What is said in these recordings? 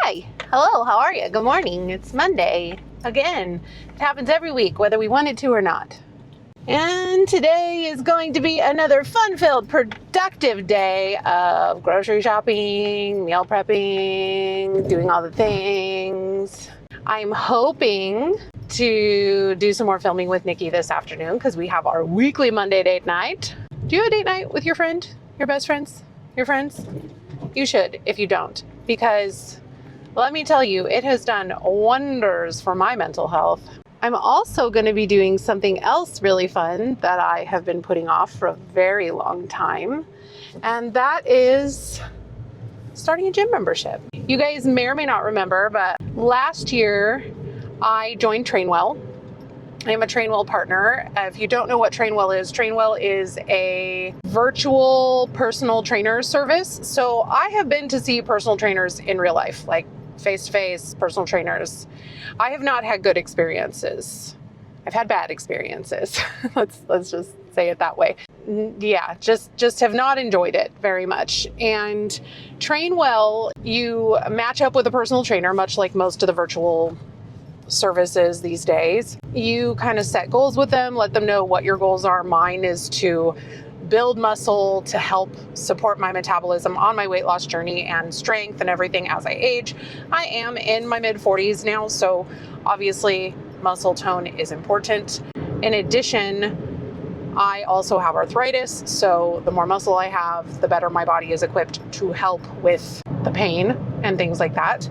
Hi. Hello. How are you? Good morning. It's Monday. Again, it happens every week, whether we want it to or not. And today is going to be another fun-filled, productive day of grocery shopping, meal prepping, doing all the things. I'm hoping to do some more filming with Nikki this afternoon because we have our weekly Monday date night. Do you have a date night with your friend, your best friends, your friends? You should if you don't, because let me tell you, it has done wonders for my mental health. I'm also going to be doing something else really fun that I have been putting off for a very long time, and that is starting a gym membership. You guys may or may not remember, but last year I joined Trainwell. I'm a Trainwell partner. If you don't know what Trainwell is a virtual personal trainer service. So I have been to see personal trainers in real life, like face-to-face personal trainers. I have not had good experiences. I've had bad experiences. let's just say it that way. Yeah, just have not enjoyed it very much. And Trainwell, you match up with a personal trainer, much like most of the virtual services these days. You kind of set goals with them, let them know what your goals are. Mine is to build muscle to help support my metabolism on my weight loss journey and strength and everything as I age. I am in my mid-40s now, so obviously muscle tone is important. In addition, I also have arthritis, so the more muscle I have, the better my body is equipped to help with the pain and things like that.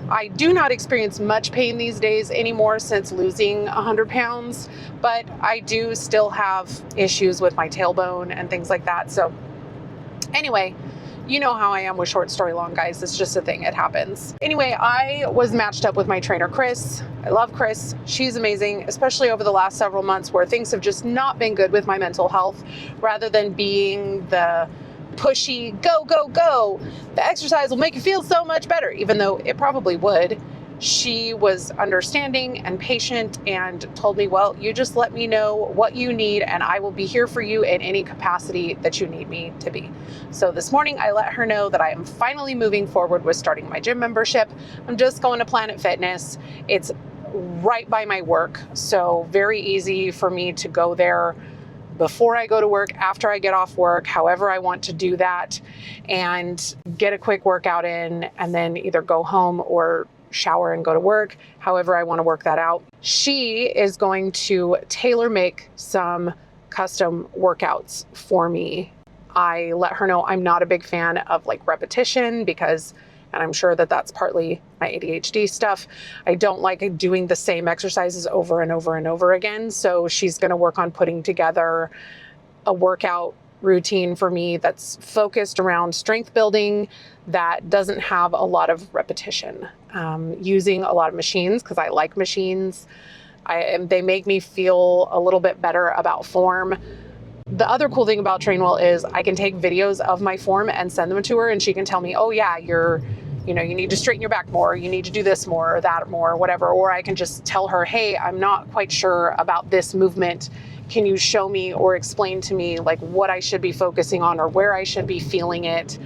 I do not experience much pain these days anymore since losing 100 pounds, but I do still have issues with my tailbone and things like that. So anyway, you know how I am with short story long, guys. It's just a thing. It happens. Anyway, I was matched up with my trainer, Chris. I love Chris. She's amazing, especially over the last several months where things have just not been good with my mental health. Rather than being the pushy, go, go, go, the exercise will make you feel so much better, even though it probably would. She was understanding and patient and told me, well, you just let me know what you need and I will be here for you in any capacity that you need me to be. So this morning I let her know that I am finally moving forward with starting my gym membership. I'm just going to Planet Fitness. It's right by my work, so very easy for me to go there before I go to work, after I get off work, however I want to do that, and get a quick workout in, and then either go home or shower and go to work, however I want to work that out. She is going to tailor make some custom workouts for me. I let her know I'm not a big fan of like repetition because, and I'm sure that that's partly my ADHD stuff, I don't like doing the same exercises over and over and over again. So she's going to work on putting together a workout routine for me that's focused around strength building, that doesn't have a lot of repetition, using a lot of machines because I like machines. They make me feel a little bit better about form. The other cool thing about Trainwell is I can take videos of my form and send them to her, and she can tell me, oh yeah, you need to straighten your back more, you need to do this more or that more, or whatever. Or I can just tell her, hey, I'm not quite sure about this movement. Can you show me or explain to me like what I should be focusing on or where I should be feeling it?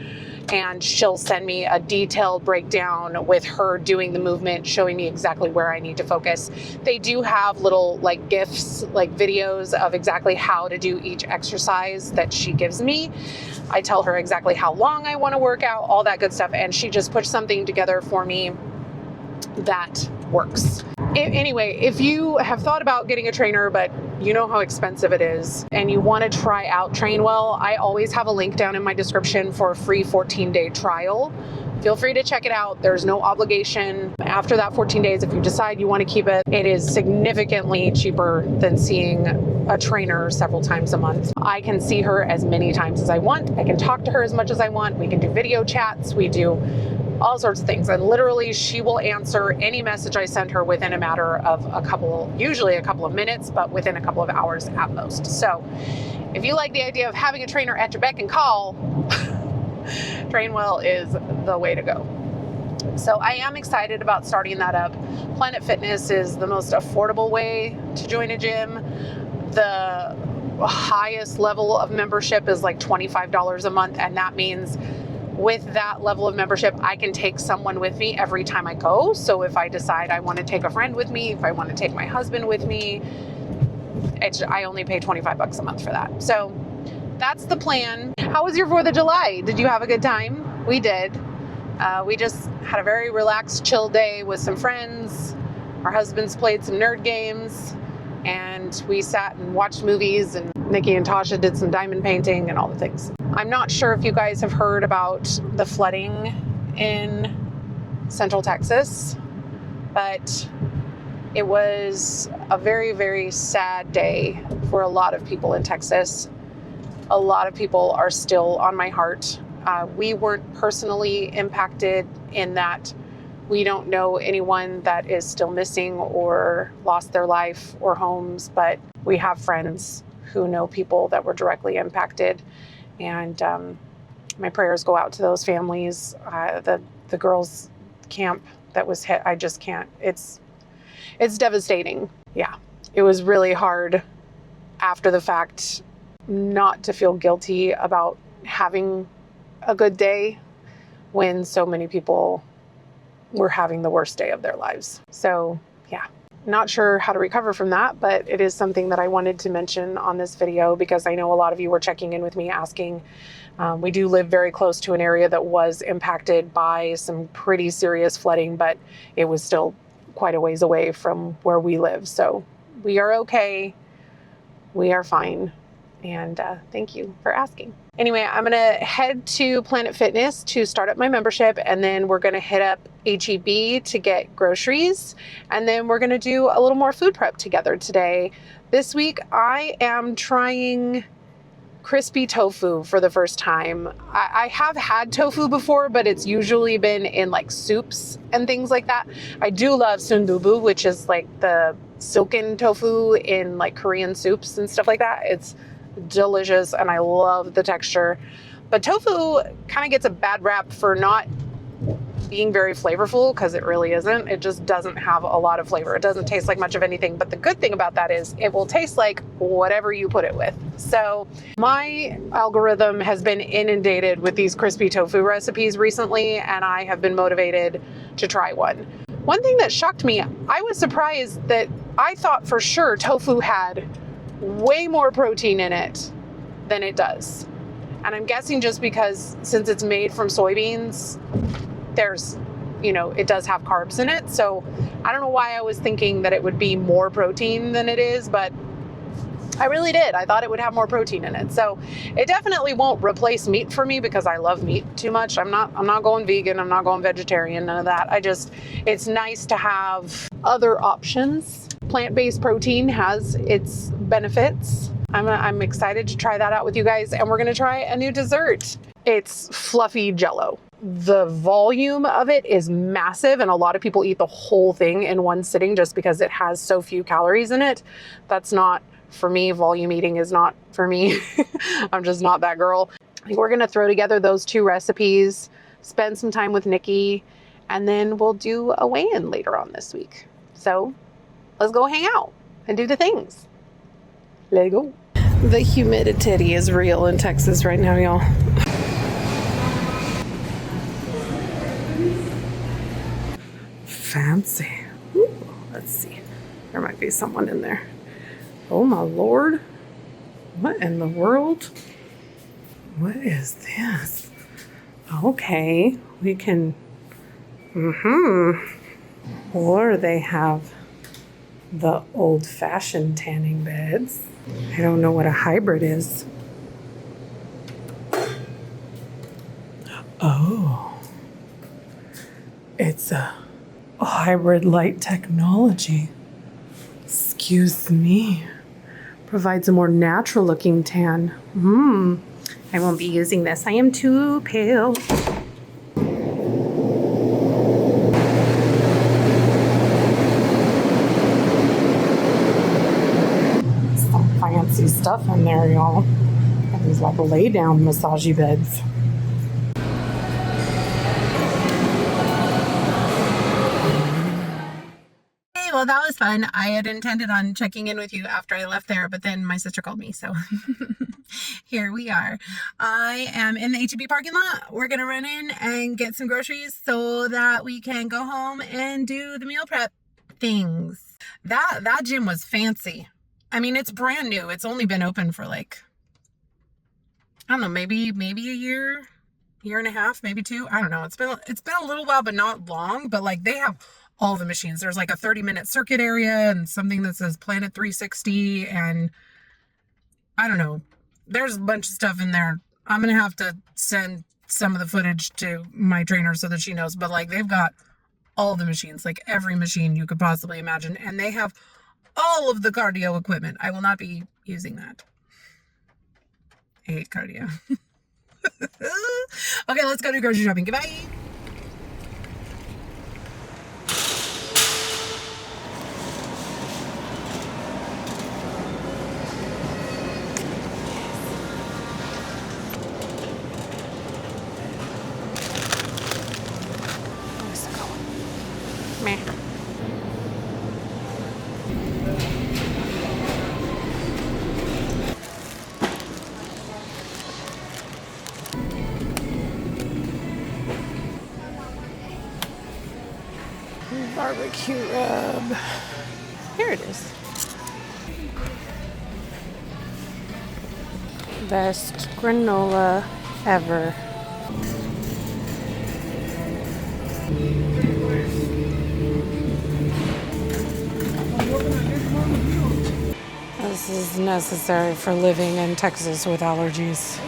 And she'll send me a detailed breakdown with her doing the movement, showing me exactly where I need to focus. They do have little like GIFs, like videos of exactly how to do each exercise that she gives me. I tell her exactly how long I want to work out, all that good stuff. And she just puts something together for me that works. Anyway, if you have thought about getting a trainer, but you know how expensive it is and you want to try out Trainwell, I always have a link down in my description for a free 14-day trial. Feel free to check it out. There's no obligation. After that 14 days, if you decide you want to keep it, it is significantly cheaper than seeing a trainer several times a month. I can see her as many times as I want. I can talk to her as much as I want. We can do video chats. We do all sorts of things. And literally she will answer any message I send her within a matter of usually a couple of minutes, but within a couple of hours at most. So if you like the idea of having a trainer at your beck and call, Trainwell is the way to go. So I am excited about starting that up. Planet Fitness is the most affordable way to join a gym. The highest level of membership is like $25 a month, and that means with that level of membership, I can take someone with me every time I go. So if I decide I want to take a friend with me, if I want to take my husband with me, I only pay $25 a month for that. So that's the plan. How was your 4th of July? Did you have a good time? We did. We just had a very relaxed, chill day with some friends. Our husbands played some nerd games, and we sat and watched movies, and Nikki and Tasha did some diamond painting and all the things. I'm not sure if you guys have heard about the flooding in Central Texas, but it was a very, very sad day for a lot of people in Texas. A lot of people are still on my heart. We weren't personally impacted in that we don't know anyone that is still missing or lost their life or homes, but we have friends who know people that were directly impacted. And my prayers go out to those families. The girls' camp that was hit, I just can't. It's devastating. Yeah, it was really hard after the fact not to feel guilty about having a good day when so many people were having the worst day of their lives. So yeah, not sure how to recover from that, but it is something that I wanted to mention on this video because I know a lot of you were checking in with me asking. We do live very close to an area that was impacted by some pretty serious flooding, but it was still quite a ways away from where we live. So we are okay. We are fine. And thank you for asking. Anyway, I'm going to head to Planet Fitness to start up my membership, and then we're going to hit up HEB to get groceries, and then we're going to do a little more food prep together today. This week, I am trying crispy tofu for the first time. I have had tofu before, but it's usually been in like soups and things like that. I do love sundubu, which is like the silken tofu in like Korean soups and stuff like that. It's delicious and I love the texture. But tofu kind of gets a bad rap for not being very flavorful because it really isn't. It just doesn't have a lot of flavor. It doesn't taste like much of anything. But the good thing about that is it will taste like whatever you put it with. So my algorithm has been inundated with these crispy tofu recipes recently, and I have been motivated to try one. One thing that shocked me, I was surprised that I thought for sure tofu had way more protein in it than it does. And I'm guessing just because since it's made from soybeans, there's, it does have carbs in it. So I don't know why I was thinking that it would be more protein than it is, but I really did. I thought it would have more protein in it. So it definitely won't replace meat for me because I love meat too much. I'm not going vegan. I'm not going vegetarian, none of that. It's nice to have other options. Plant-based protein has its benefits. I'm excited to try that out with you guys, and we're gonna try a new dessert. It's fluffy Jello. The volume of it is massive, and a lot of people eat the whole thing in one sitting just because it has so few calories in it. That's not for me. Volume eating is not for me. I'm just not that girl. I think we're gonna throw together those two recipes, spend some time with Nikki, and then we'll do a weigh-in later on this week. So let's go hang out and do the things. Let's go. The humidity is real in Texas right now, y'all. Fancy. Ooh, let's see. There might be someone in there. Oh my Lord. What in the world? What is this? Okay, we can, or they have the old-fashioned tanning beds. I don't know what a hybrid is. Oh, it's a hybrid light technology. Excuse me. Provides a more natural looking tan. I won't be using this. I am too pale. Some fancy stuff in there, y'all. These like lay down massagey beds. Well, that was fun. I had intended on checking in with you after I left there, but then my sister called me, so here we are. I am in the H-E-B parking lot. We're gonna run in and get some groceries so that we can go home and do the meal prep things. That gym was fancy. I mean, it's brand new. It's only been open for like, I don't know, maybe a year and a half, maybe 2. I don't know. It's been a little while, but not long. But like, they have all the machines. There's like a 30-minute circuit area and something that says Planet 360, and I don't know. There's a bunch of stuff in there. I'm gonna have to send some of the footage to my trainer so that she knows. But like, they've got all the machines, like every machine you could possibly imagine, and they have all of the cardio equipment. I will not be using that. I hate cardio. Okay, let's go do grocery shopping. Goodbye. Meh. Barbecue rub. Here it is. Best granola ever. This is necessary for living in Texas with allergies.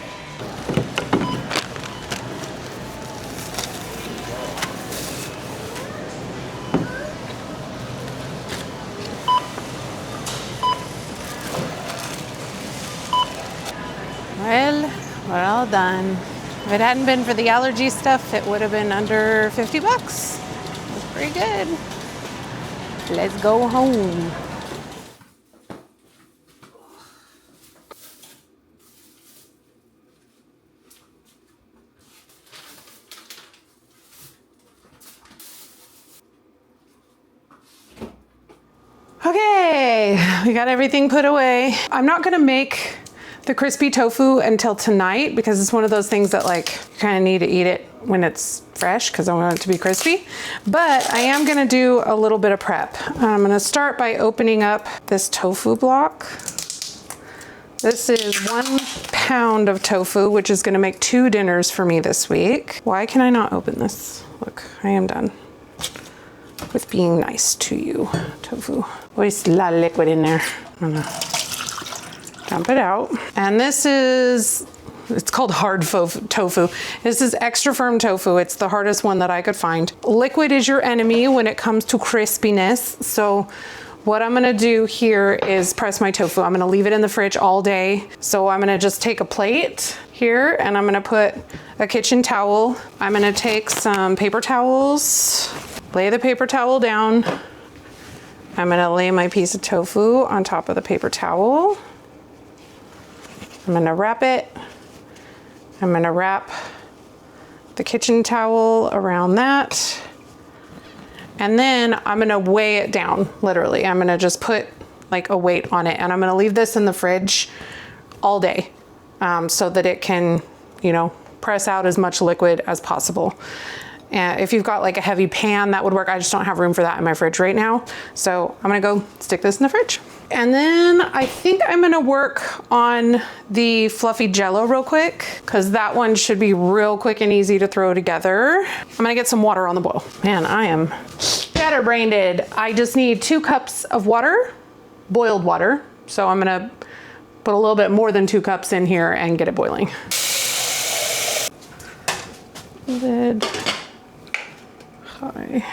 Well, we're all done. If it hadn't been for the allergy stuff, it would have been under 50 bucks. That's pretty good. Let's go home. Okay, we got everything put away. I'm not gonna make the crispy tofu until tonight because it's one of those things that like you kind of need to eat it when it's fresh because I want it to be crispy. But I am gonna do a little bit of prep. I'm gonna start by opening up this tofu block. This is 1 pound of tofu, which is gonna make 2 dinners for me this week. Why can I not open this? Look, I am done with being nice to you, tofu. There's a lot of liquid in there. I'm gonna dump it out. And this is, it's called hard tofu. This is extra firm tofu. It's the hardest one that I could find. Liquid is your enemy when it comes to crispiness. So what I'm gonna do here is press my tofu. I'm gonna leave it in the fridge all day. So I'm gonna just take a plate here and I'm gonna put a kitchen towel. I'm gonna take some paper towels, lay the paper towel down. I'm gonna lay my piece of tofu on top of the paper towel. I'm gonna wrap it. I'm gonna wrap the kitchen towel around that. And then I'm gonna weigh it down, literally. I'm gonna just put like a weight on it and I'm gonna leave this in the fridge all day so that it can, you know, press out as much liquid as possible. And if you've got like a heavy pan, that would work. I just don't have room for that in my fridge right now. So I'm gonna go stick this in the fridge. And then I think I'm gonna work on the fluffy Jello real quick because that one should be real quick and easy to throw together. I'm gonna get some water on the boil. Man, I am scatterbrained. I just need 2 cups of water, boiled water. So I'm gonna put a little bit more than 2 cups in here and get it boiling. Lid. Hi.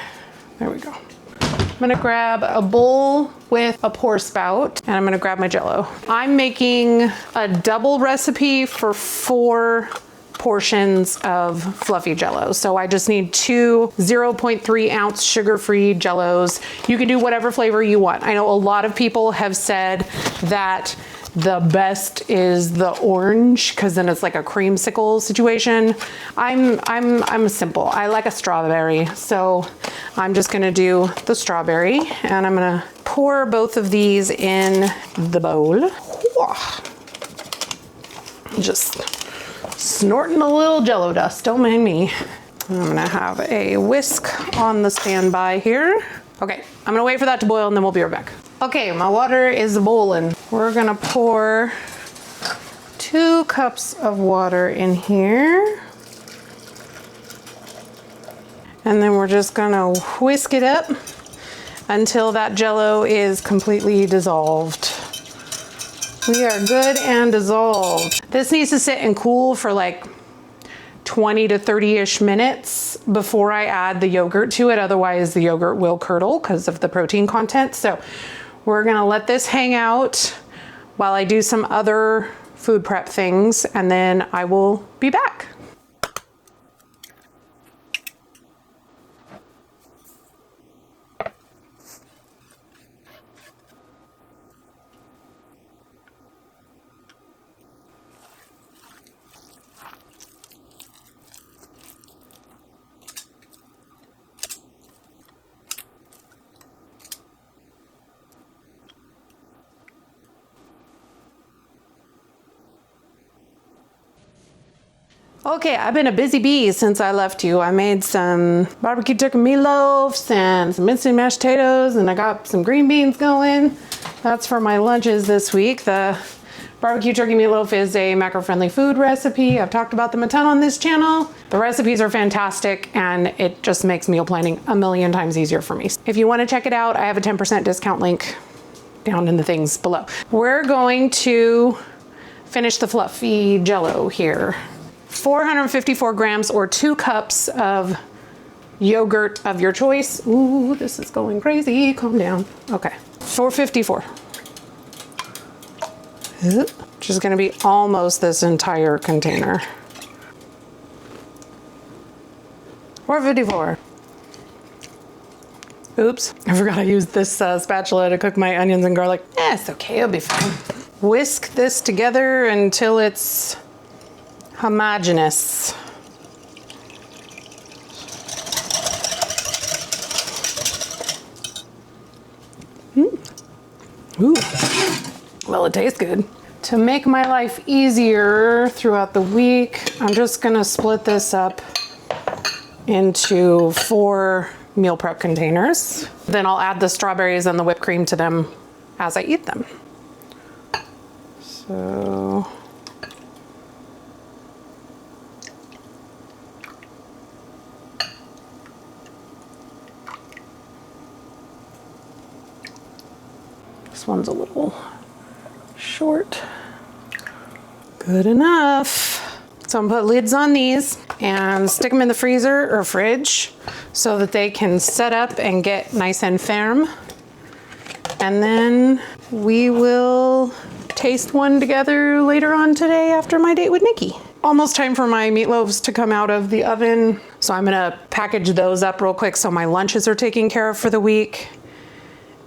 There we go. I'm gonna grab a bowl with a pour spout and I'm gonna grab my Jello. I'm making a double recipe for 4 portions of fluffy Jello. So I just need 2 0.3 ounce sugar-free Jellos. You can do whatever flavor you want. I know a lot of people have said that the best is the orange because then it's like a creamsicle situation. I'm simple. I like a strawberry. So I'm just gonna do the strawberry, and I'm gonna pour both of these in the bowl. Just snorting a little Jello dust, don't mind me. I'm gonna have a whisk on the standby here. Okay, I'm gonna wait for that to boil and then we'll be right back. Okay, my water is boiling. We're gonna pour 2 cups of water in here. And then we're just gonna whisk it up until that Jello is completely dissolved. We are good and dissolved. This needs to sit and cool for like 20 to 30-ish minutes before I add the yogurt to it. Otherwise the yogurt will curdle because of the protein content. So we're gonna let this hang out while I do some other food prep things, and then I will be back. Okay, I've been a busy bee since I left you. I made some barbecue turkey meatloafs and some instant mashed potatoes, and I got some green beans going. That's for my lunches this week. The barbecue turkey meatloaf is a macro-friendly food recipe. I've talked about them a ton on this channel. The recipes are fantastic, and it just makes meal planning a million times easier for me. If you want to check it out, I have a 10% discount link down in the things below. We're going to finish the fluffy Jello here. 454 grams or 2 cups of yogurt of your choice. Ooh, this is going crazy. Calm down. Okay, 454. Which is gonna be almost this entire container. 454. Oops, I forgot I used this spatula to cook my onions and garlic. It's okay, it'll be fine. Whisk this together until it's homogeneous. Ooh. Well, it tastes good. To make my life easier throughout the week, I'm just gonna split this up into 4 meal prep containers. Then I'll add the strawberries and the whipped cream to them as I eat them. So this one's a little short. Good enough. So I'm gonna put lids on these and stick them in the freezer or fridge so that they can set up and get nice and firm. And then we will taste one together later on today after my date with Nikki. Almost time for my meatloaves to come out of the oven. So I'm gonna package those up real quick so my lunches are taken care of for the week.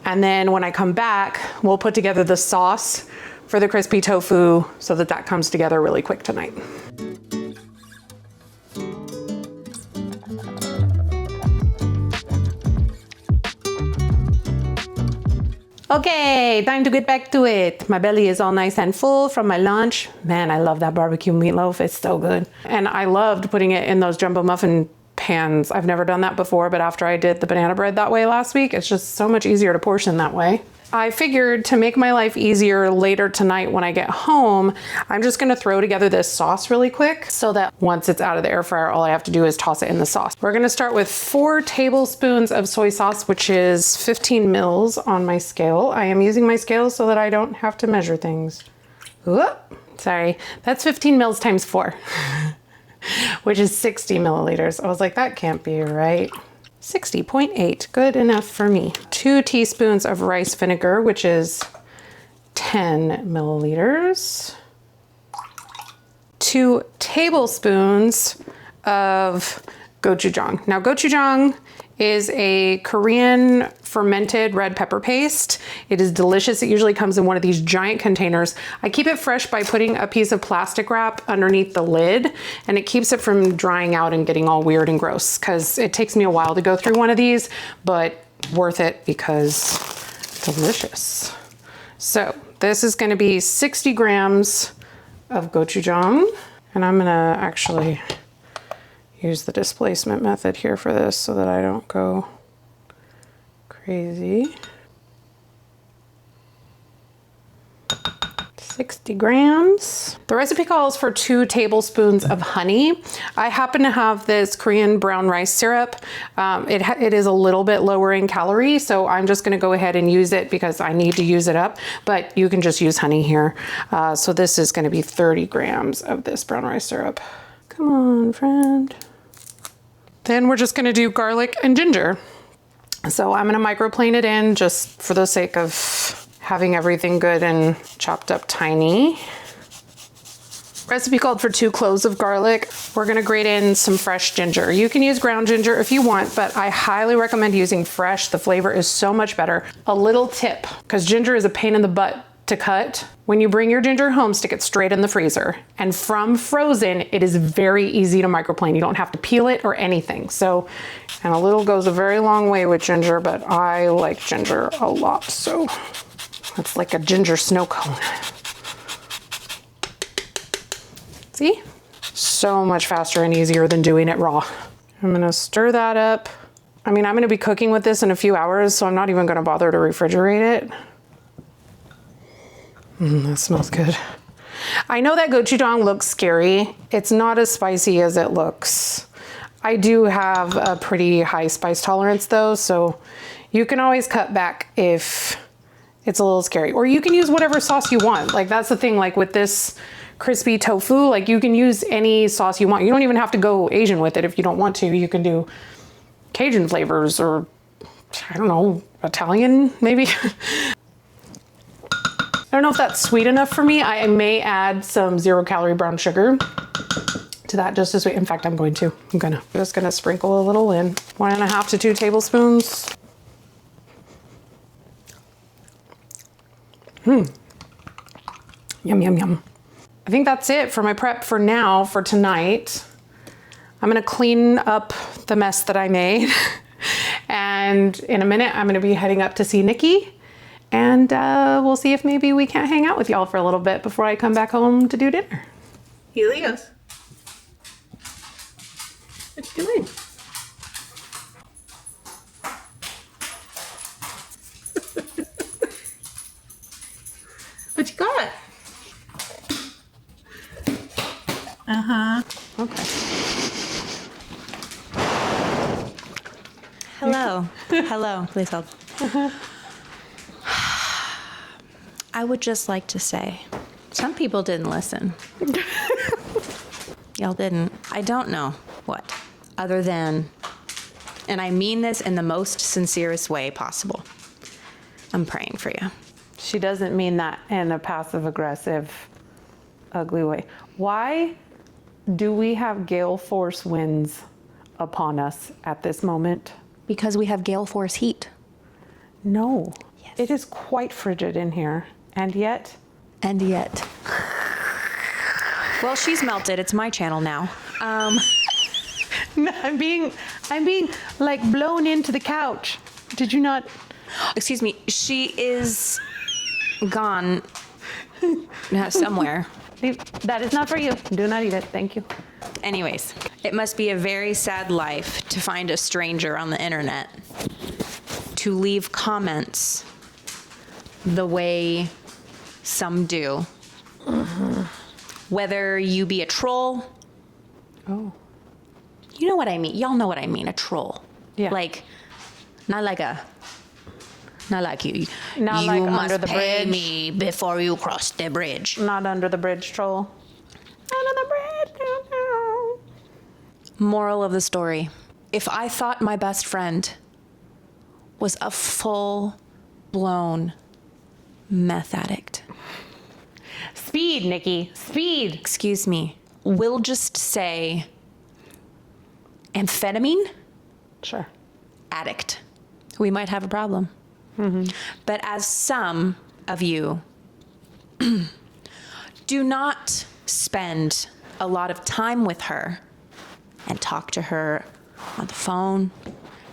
And then when I come back, we'll put together the sauce for the crispy tofu so that that comes together really quick tonight. Okay, time to get back to it. My belly is all nice and full from my lunch. Man, I love that barbecue meatloaf. It's so good. And I loved putting it in those jumbo muffin pans. I've never done that before, but after I did the banana bread that way last week, it's just so much easier to portion that way. I figured to make my life easier later tonight when I get home, I'm just gonna throw together this sauce really quick so that once it's out of the air fryer, all I have to do is toss it in the sauce. We're gonna start with 4 tablespoons of soy sauce, which is 15 mils on my scale. I am using my scale so that I don't have to measure things. Whoop, sorry, that's 15 mils times 4, which is 60 milliliters. I was like, that can't be right. 60.8, good enough for me. 2 teaspoons of rice vinegar, which is 10 milliliters. 2 tablespoons of gochujang. Now gochujang is a Korean fermented red pepper paste. It is delicious. It usually comes in one of these giant containers. I keep it fresh by putting a piece of plastic wrap underneath the lid, and it keeps it from drying out and getting all weird and gross, because it takes me a while to go through one of these, but worth it because delicious. So this is gonna be 60 grams of gochujang, and I'm gonna actually use the displacement method here for this so that I don't go crazy. 60 grams. The recipe calls for 2 tablespoons of honey. I happen to have this Korean brown rice syrup. It is a little bit lower in calorie, so I'm just gonna go ahead and use it because I need to use it up, but you can just use honey here. So this is gonna be 30 grams of this brown rice syrup. Come on, friend. Then we're just gonna do garlic and ginger. So I'm gonna microplane it in just for the sake of having everything good and chopped up tiny. Recipe called for 2 cloves of garlic. We're gonna grate in some fresh ginger. You can use ground ginger if you want, but I highly recommend using fresh. The flavor is so much better. A little tip, because ginger is a pain in the butt to cut. When you bring your ginger home, stick it straight in the freezer. And from frozen, it is very easy to microplane. You don't have to peel it or anything. So, and a little goes a very long way with ginger, but I like ginger a lot. So it's like a ginger snow cone. See? So much faster and easier than doing it raw. I'm gonna stir that up. I mean, I'm gonna be cooking with this in a few hours, so I'm not even gonna bother to refrigerate it. That smells good. I know that gochujang looks scary. It's not as spicy as it looks. I do have a pretty high spice tolerance though, so you can always cut back if it's a little scary. Or you can use whatever sauce you want. Like that's the thing, like with this crispy tofu, like you can use any sauce you want. You don't even have to go Asian with it if you don't want to. You can do Cajun flavors or, I don't know, Italian maybe. I don't know if that's sweet enough for me. I may add some 0-calorie brown sugar to that just as sweet. In fact, I'm just gonna sprinkle a little in. 1.5 to 2 tablespoons. Yum, yum, yum. I think that's it for my prep for now, for tonight. I'm gonna clean up the mess that I made. And in a minute, I'm gonna be heading up to see Nikki. And we'll see if maybe we can't hang out with y'all for a little bit before I come back home to do dinner. Helios, what you doing? What you got? Uh-huh. Okay. Hello. Hello. Please hold. I would just like to say, some people didn't listen. Y'all didn't. I don't know what, other than, and I mean this in the most sincerest way possible, I'm praying for you. She doesn't mean that in a passive-aggressive, ugly way. Why do we have gale force winds upon us at this moment? Because we have gale force heat. No. Yes. It is quite frigid in here. And yet. And yet. Well, she's melted. It's my channel now. No, I'm being like blown into the couch. Did you not? Excuse me. She is gone somewhere. That is not for you. Do not eat it. Thank you. Anyways, it must be a very sad life to find a stranger on the internet to leave comments the way some do. Mm-hmm. Whether you be a troll. Oh. You know what I mean. Y'all know what I mean. A troll. Yeah. Like, not like you. Not you like must under the pay bridge. me before you cross the bridge. Not under the bridge troll. Under the bridge. Moral of the story. If I thought my best friend was a full-blown meth addict. Speed, Nikki. Speed. Excuse me. We'll just say amphetamine Sure. addict, we might have a problem. But as some of you do not spend a lot of time with her and talk to her on the phone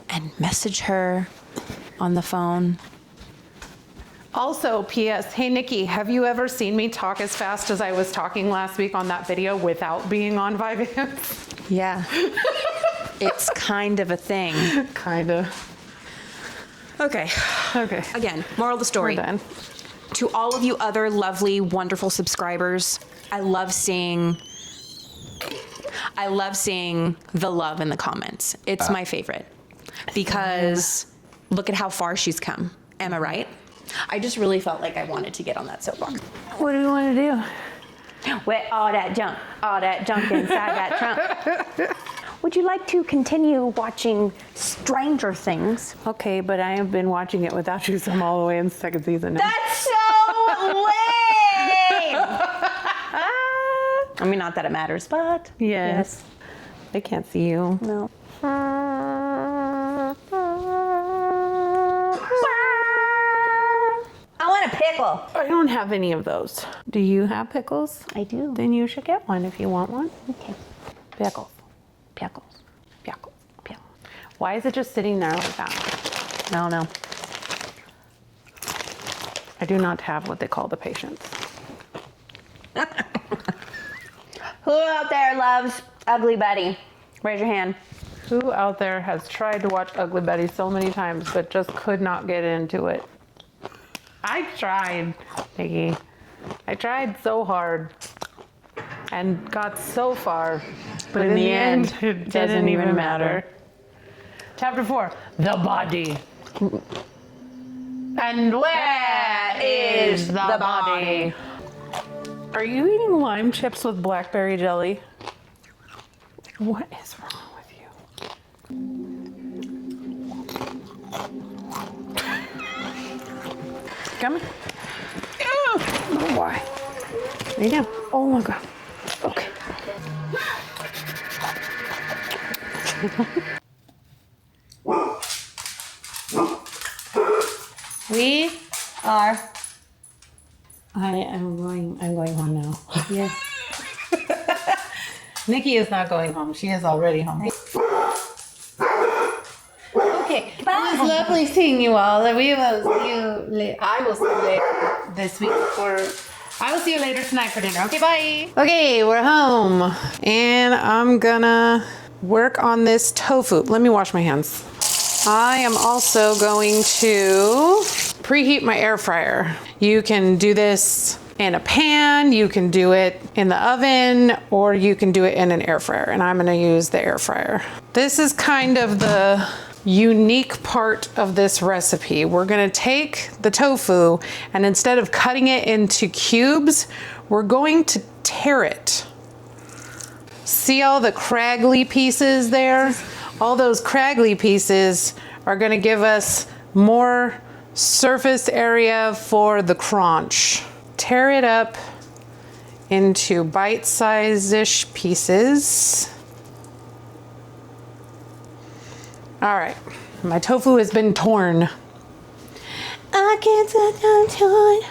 and message her on the phone. Also, P.S. Hey, Nikki, have you ever seen me talk as fast as I was talking last week on that video without being on Vyvanse? Yeah. It's kind of a thing. Kind of. Okay. Okay. Again, moral of the story. We're done. To all of you other lovely, wonderful subscribers, I love seeing the love in the comments. It's my favorite because look at how far she's come. Am I right? I just really felt like I wanted to get on that soapbox. What do you want to do? With all that junk inside that trunk. Would you like to continue watching Stranger Things? Okay, but I have been watching it without you, so I'm all the way in the second season now. That's so lame! I mean, not that it matters, but Yes. They can't see you. No. I want a pickle. I don't have any of those. Do you have pickles? I do. Then you should get one if you want one. Okay. Pickles. Pickles. Pickles. Pickles. Why is it just sitting there like that? I don't know. I do not have what they call the patience. Who out there loves Ugly Betty? Raise your hand. Who out there has tried to watch Ugly Betty so many times but just could not get into it? I tried, Nikki. I tried so hard and got so far, but in the end, it didn't even matter. Chapter 4, the body. And where is the body? Are you eating lime chips with blackberry jelly? What is wrong with you? Come on. Oh, why? Lay down. Oh my God. Okay. We are. I'm going home now. Yeah. Nikki is not going home. She is already home. Okay. It was lovely seeing you all. We will see you later. I will see you later this week I will see you later tonight for dinner. Okay, bye. Okay, we're home. And I'm gonna work on this tofu. Let me wash my hands. I am also going to preheat my air fryer. You can do this in a pan, you can do it in the oven, or you can do it in an air fryer. And I'm gonna use the air fryer. This is kind of the unique part of this recipe. We're gonna take the tofu and instead of cutting it into cubes, we're going to tear it. See all the craggly pieces there? All those craggly pieces are gonna give us more surface area for the crunch. Tear it up into bite-size-ish pieces. All right, my tofu has been torn. I can't set down torn.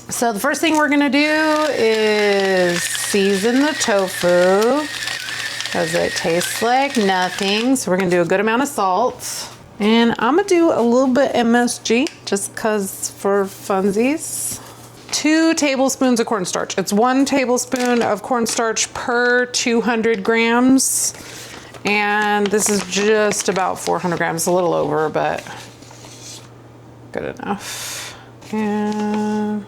So the first thing we're gonna do is season the tofu because it tastes like nothing. So we're gonna do a good amount of salt. And I'm gonna do a little bit MSG just cause for funsies. 2 tablespoons of cornstarch. It's 1 tablespoon of cornstarch per 200 grams. And this is just about 400 grams, a little over, but good enough. And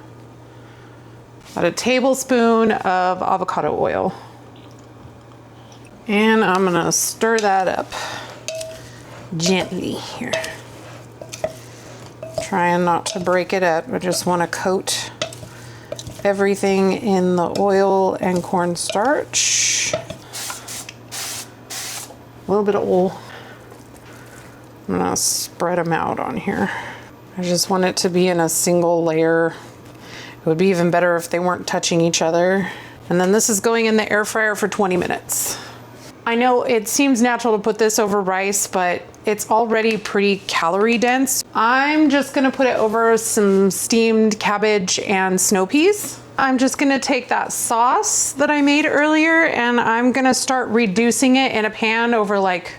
about a tablespoon of avocado oil. And I'm gonna stir that up gently here. Trying not to break it up. I just wanna coat everything in the oil and cornstarch. A little bit of oil. I'm gonna spread them out on here. I just want it to be in a single layer. It would be even better if they weren't touching each other. And then this is going in the air fryer for 20 minutes. I know it seems natural to put this over rice, but it's already pretty calorie dense. I'm just gonna put it over some steamed cabbage and snow peas. I'm just gonna take that sauce that I made earlier and I'm gonna start reducing it in a pan over like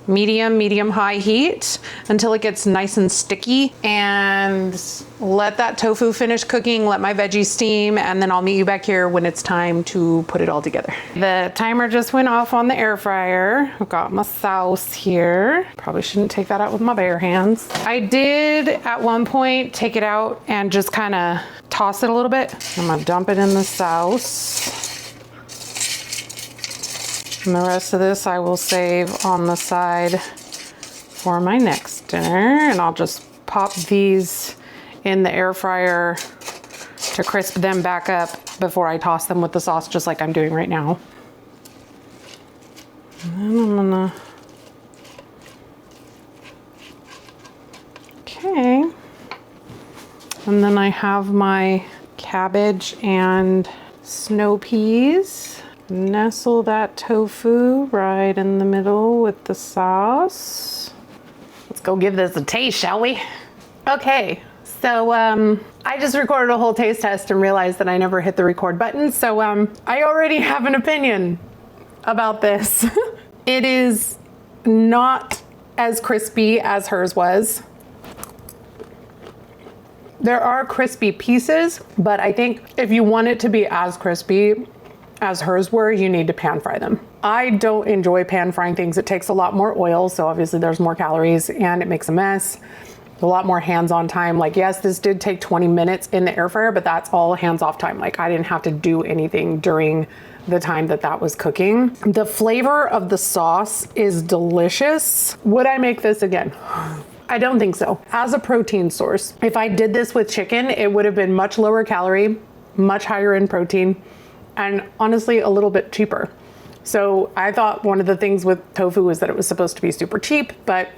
medium high heat until it gets nice and sticky, and let that tofu finish cooking, let my veggies steam, and then I'll meet you back here when it's time to put it all together. The timer just went off on the air fryer. I've got my sauce here. Probably shouldn't take that out with my bare hands. I did at one point take it out and just kind of toss it a little bit. I'm gonna dump it in the sauce. And the rest of this I will save on the side for my next dinner. And I'll just pop these in the air fryer to crisp them back up before I toss them with the sauce, just like I'm doing right now. And then I'm gonna, okay. And then I have my cabbage and snow peas. Nestle that tofu right in the middle with the sauce. Let's go give this a taste, shall we? Okay, so I just recorded a whole taste test and realized that I never hit the record button. So I already have an opinion about this. It is not as crispy as hers was. There are crispy pieces, but I think if you want it to be as crispy as hers were, you need to pan fry them. I don't enjoy pan frying things. It takes a lot more oil, so obviously there's more calories and it makes a mess. A lot more hands-on time. Like, yes, this did take 20 minutes in the air fryer, but that's all hands-off time. Like, I didn't have to do anything during the time that that was cooking. The flavor of the sauce is delicious. Would I make this again? I don't think so. As a protein source, if I did this with chicken, it would have been much lower calorie, much higher in protein, and honestly a little bit cheaper. So I thought one of the things with tofu was that it was supposed to be super cheap, but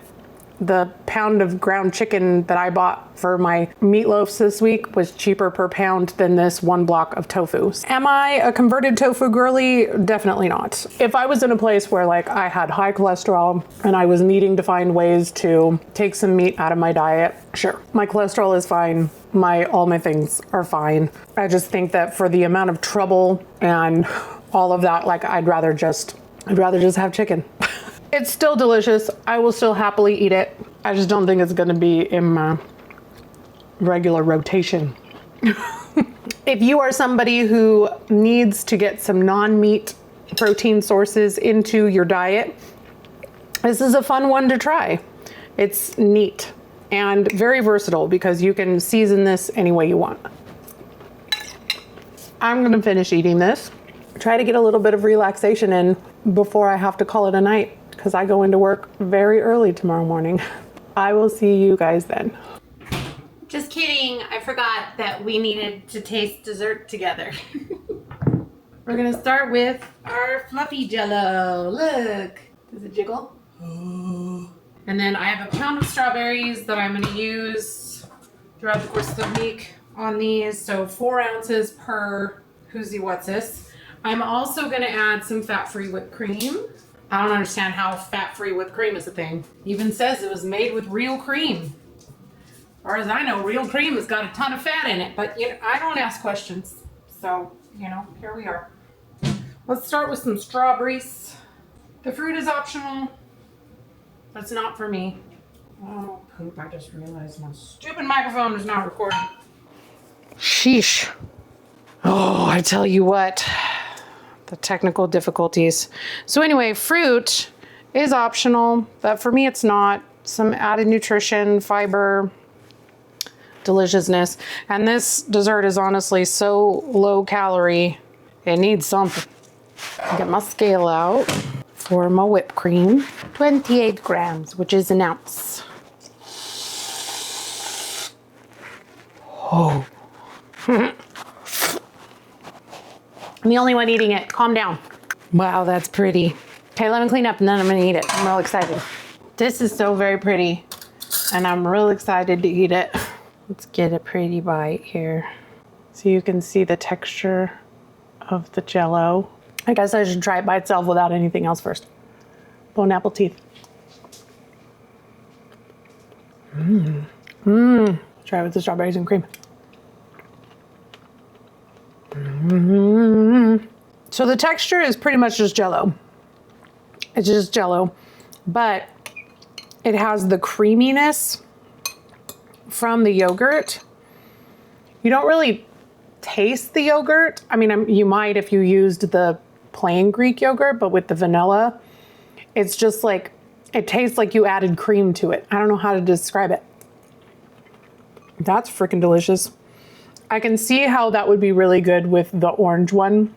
the pound of ground chicken that I bought for my meatloafs this week was cheaper per pound than this one block of tofu. Am I a converted tofu girly? Definitely not. If I was in a place where like I had high cholesterol and I was needing to find ways to take some meat out of my diet, sure. My cholesterol is fine. All my things are fine. I just think that for the amount of trouble and all of that, like I'd rather just have chicken. It's still delicious. I will still happily eat it. I just don't think it's gonna be in my regular rotation. If you are somebody who needs to get some non-meat protein sources into your diet, this is a fun one to try. It's neat and very versatile because you can season this any way you want. I'm gonna finish eating this. Try to get a little bit of relaxation in before I have to call it a night, because I go into work very early tomorrow morning. I will see you guys then. Just kidding, I forgot that we needed to taste dessert together. We're gonna start with our fluffy Jello. Look, does it jiggle? And then I have a pound of strawberries that I'm gonna use throughout the course of the week on these. So 4 ounces per who's what's this. I'm also gonna add some fat-free whipped cream. I don't understand how fat-free whipped cream is a thing. Even says it was made with real cream. As far as I know, real cream has got a ton of fat in it, but you know, I don't ask questions. So, you know, here we are. Let's start with some strawberries. The fruit is optional. That's not for me. Oh, poop, I just realized my stupid microphone is not recording. Sheesh. Oh, I tell you what. The technical difficulties. So anyway, fruit is optional, but for me it's not. Some added nutrition, fiber, deliciousness. And this dessert is honestly so low calorie, it needs something. I'll get my scale out for my whipped cream. 28 grams, which is an ounce. Oh. I'm the only one eating it. Calm down. Wow, that's pretty. Okay, let me clean up and then I'm gonna eat it. I'm real excited. This is so very pretty and I'm real excited to eat it. Let's get a pretty bite here. So you can see the texture of the Jello. I guess I should try it by itself without anything else first. Bone apple teeth. Try it with the strawberries and cream. So the texture is pretty much just Jello. It's just Jello, but it has the creaminess from the yogurt. You don't really taste the yogurt. I mean, you might if you used the plain Greek yogurt, but with the vanilla, it's just like, it tastes like you added cream to it. I don't know how to describe it. That's freaking delicious. I can see how that would be really good with the orange one,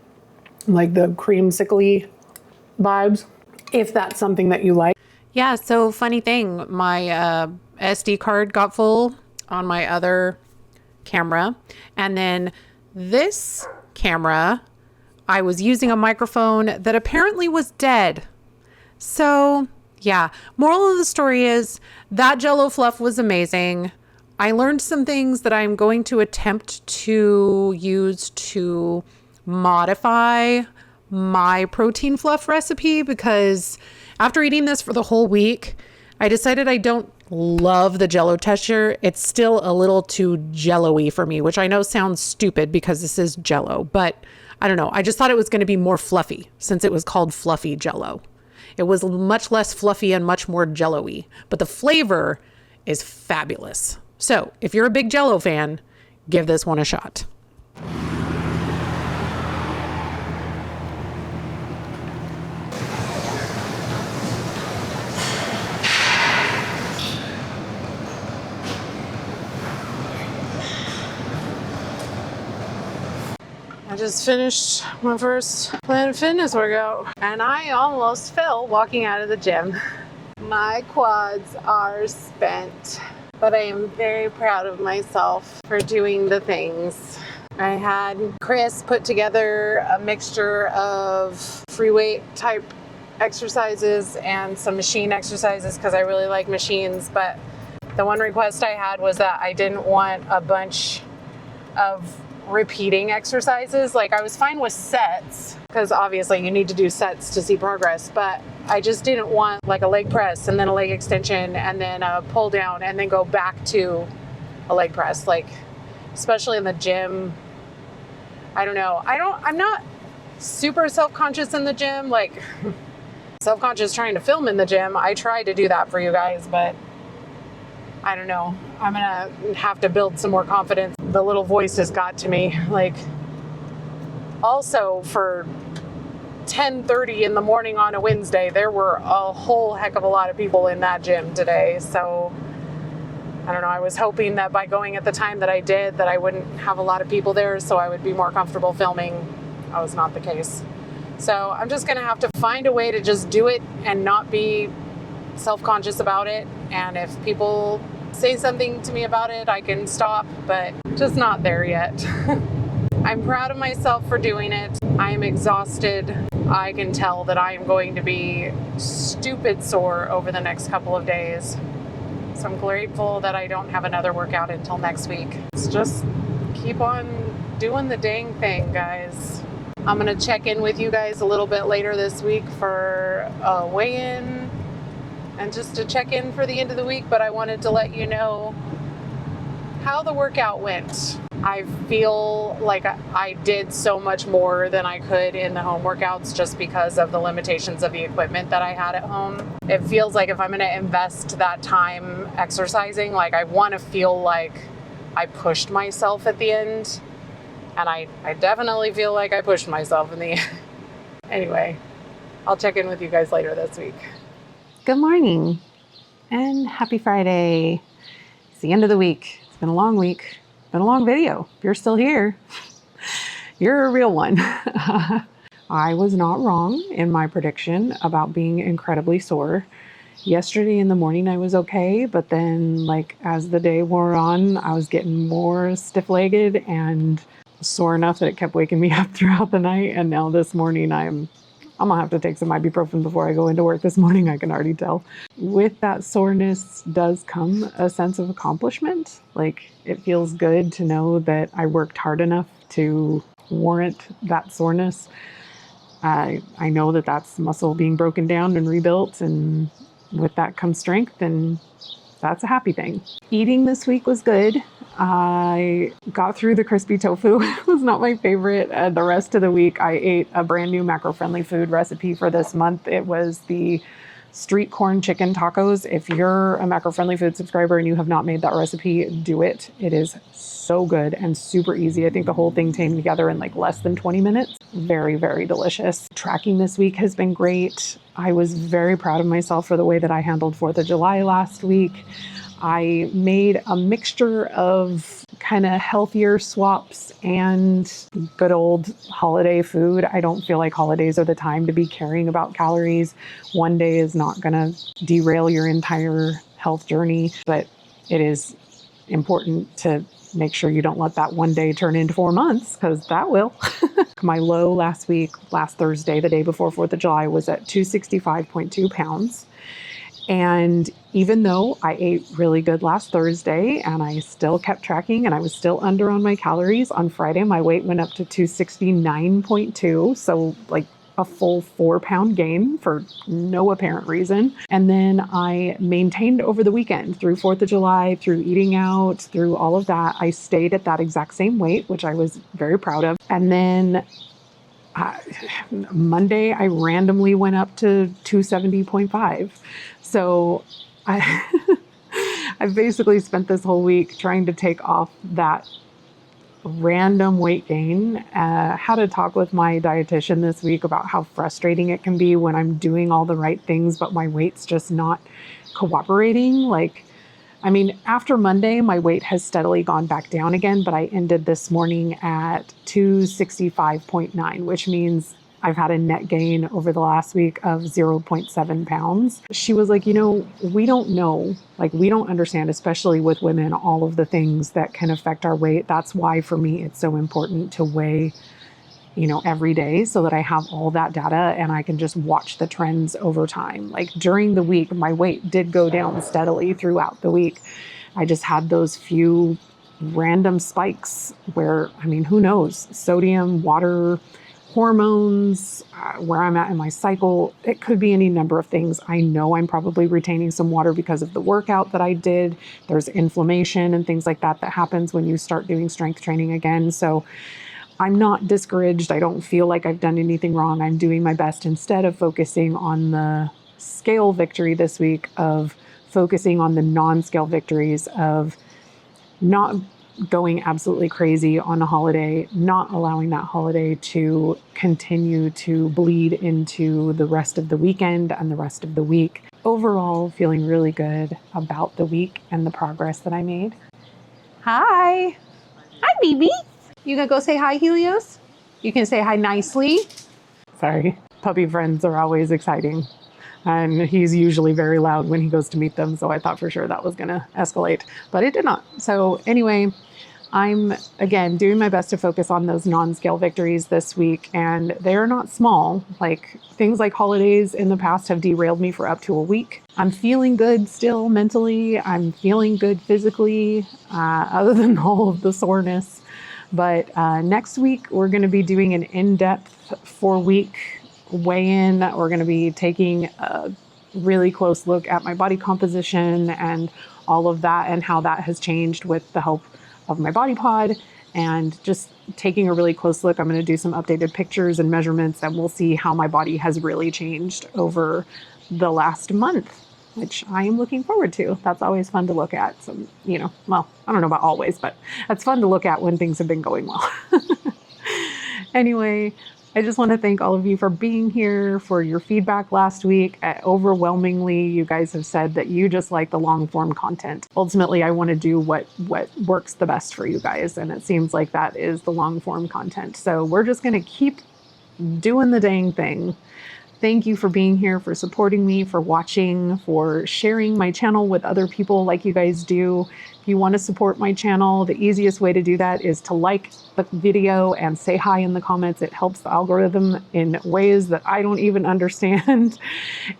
like the creamsicle-y vibes, if that's something that you like. Yeah, so funny thing, my SD card got full on my other camera, and then this camera, I was using a microphone that apparently was dead. So yeah, moral of the story is that Jello fluff was amazing. I learned some things that I'm going to attempt to use to modify my protein fluff recipe, because after eating this for the whole week, I decided I don't love the Jello texture. It's still a little too Jello-y for me, which I know sounds stupid because this is Jello, but I don't know. I just thought it was going to be more fluffy since it was called fluffy Jello. It was much less fluffy and much more Jello-y, but the flavor is fabulous. So if you're a big Jello fan, give this one a shot. I just finished my first Planet Fitness workout and I almost fell walking out of the gym. My quads are spent, but I am very proud of myself for doing the things. I had Chris put together a mixture of free weight type exercises and some machine exercises because I really like machines, but the one request I had was that I didn't want a bunch of repeating exercises. Like, I was fine with sets because obviously you need to do sets to see progress, but I just didn't want like a leg press and then a leg extension and then a pull down and then go back to a leg press. Like, especially in the gym, I don't know. I'm not super self-conscious in the gym, like self-conscious trying to film in the gym. I try to do that for you guys, but I don't know. I'm gonna have to build some more confidence. The little voice has got to me. Like, also for 10:30 in the morning on a Wednesday, there were a whole heck of a lot of people in that gym today. So I don't know. I was hoping that by going at the time that I did, that I wouldn't have a lot of people there, so I would be more comfortable filming. That was not the case. So I'm just gonna have to find a way to just do it and not be self-conscious about it. And if people say something to me about it, I can stop, but just not there yet. I'm proud of myself for doing it. I am exhausted. I can tell that I am going to be stupid sore over the next couple of days. So I'm grateful that I don't have another workout until next week. It's just keep on doing the dang thing, guys. I'm gonna check in with you guys a little bit later this week for a weigh-in and just to check in for the end of the week, but I wanted to let you know how the workout went. I feel like I did so much more than I could in the home workouts just because of the limitations of the equipment that I had at home. It feels like if I'm going to invest that time exercising, like I want to feel like I pushed myself at the end. And I definitely feel like I pushed myself in the end. Anyway, I'll check in with you guys later this week. Good morning and happy Friday. It's the end of the week. It's been a long week. Been a long video. If you're still here, you're a real one. I was not wrong in my prediction about being incredibly sore. Yesterday in the morning I was okay, but then like as the day wore on, I was getting more stiff-legged and sore enough that it kept waking me up throughout the night. And now this morning I'm gonna have to take some ibuprofen before I go into work this morning, I can already tell. With that soreness does come a sense of accomplishment. Like, it feels good to know that I worked hard enough to warrant that soreness. I know that that's muscle being broken down and rebuilt, and with that comes strength, and that's a happy thing. Eating this week was good. I got through the crispy tofu. It was not my favorite. The rest of the week, I ate a brand new macro-friendly food recipe for this month. It was the street corn chicken tacos. If you're a macro-friendly food subscriber and you have not made that recipe, do it. It is so good and super easy. I think the whole thing came together in like less than 20 minutes. Very, very delicious. Tracking this week has been great. I was very proud of myself for the way that I handled 4th of July last week. I made a mixture of kind of healthier swaps and good old holiday food. I don't feel like holidays are the time to be caring about calories. One day is not going to derail your entire health journey, but it is important to make sure you don't let that one day turn into 4 months, because that will. My low last Thursday, the day before 4th of July, was at 265.2 pounds. And even though I ate really good last Thursday and I still kept tracking and I was still under on my calories, on Friday my weight went up to 269.2. So like a full 4-pound gain for no apparent reason. And then I maintained over the weekend through 4th of July, through eating out, through all of that. I stayed at that exact same weight, which I was very proud of. And then Monday, I randomly went up to 270.5. So I basically spent this whole week trying to take off that random weight gain. Had a talk with my dietitian this week about how frustrating it can be when I'm doing all the right things, but my weight's just not cooperating. After Monday, my weight has steadily gone back down again, but I ended this morning at 265.9, which means I've had a net gain over the last week of 0.7 pounds. She was like, we don't know, we don't understand, especially with women, all of the things that can affect our weight. That's why for me, it's so important to weigh, every day, so that I have all that data and I can just watch the trends over time. During the week, my weight did go down steadily throughout the week. I just had those few random spikes where, who knows, sodium, water, hormones, where I'm at in my cycle. It could be any number of things. I know I'm probably retaining some water because of the workout that I did. There's inflammation and things like that happens when you start doing strength training again. So I'm not discouraged. I don't feel like I've done anything wrong. I'm doing my best, instead of focusing on the scale victory this week, of focusing on the non-scale victories of not going absolutely crazy on a holiday, not allowing that holiday to continue to bleed into the rest of the weekend and the rest of the week. Overall, feeling really good about the week and the progress that I made. Hi, baby. You gonna go say hi, Helios? You can say hi nicely. Sorry, puppy friends are always exciting. And he's usually very loud when he goes to meet them. So I thought for sure that was gonna escalate, but it did not. So anyway, I'm, again, doing my best to focus on those non-scale victories this week, and they're not small. Things like holidays in the past have derailed me for up to a week. I'm feeling good still mentally. I'm feeling good physically, other than all of the soreness. But next week, we're going to be doing an in-depth 4-week weigh-in. We're going to be taking a really close look at my body composition and all of that, and how that has changed with the help of my body pod, and just taking a really close look. I'm going to do some updated pictures and measurements, and we'll see how my body has really changed over the last month, which I am looking forward to. That's always fun to look at. So, well, I don't know about always, but that's fun to look at when things have been going well. Anyway, I just want to thank all of you for being here, for your feedback last week. Overwhelmingly, you guys have said that you just like the long form content. Ultimately, I want to do what works the best for you guys. And it seems like that is the long form content. So we're just going to keep doing the dang thing. Thank you for being here, for supporting me, for watching, for sharing my channel with other people like you guys do. If you want to support my channel, the easiest way to do that is to like the video and say hi in the comments. It helps the algorithm in ways that I don't even understand.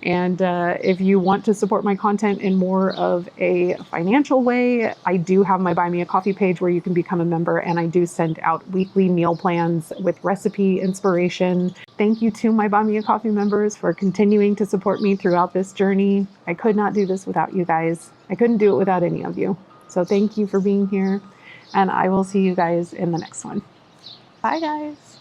And if you want to support my content in more of a financial way, I do have my Buy Me a Coffee page where you can become a member, and I do send out weekly meal plans with recipe inspiration Thank you to my Buy Me a Coffee members for continuing to support me throughout this journey. I could not do this without you guys. I couldn't do it without any of you. So thank you for being here, and I will see you guys in the next one. Bye, guys.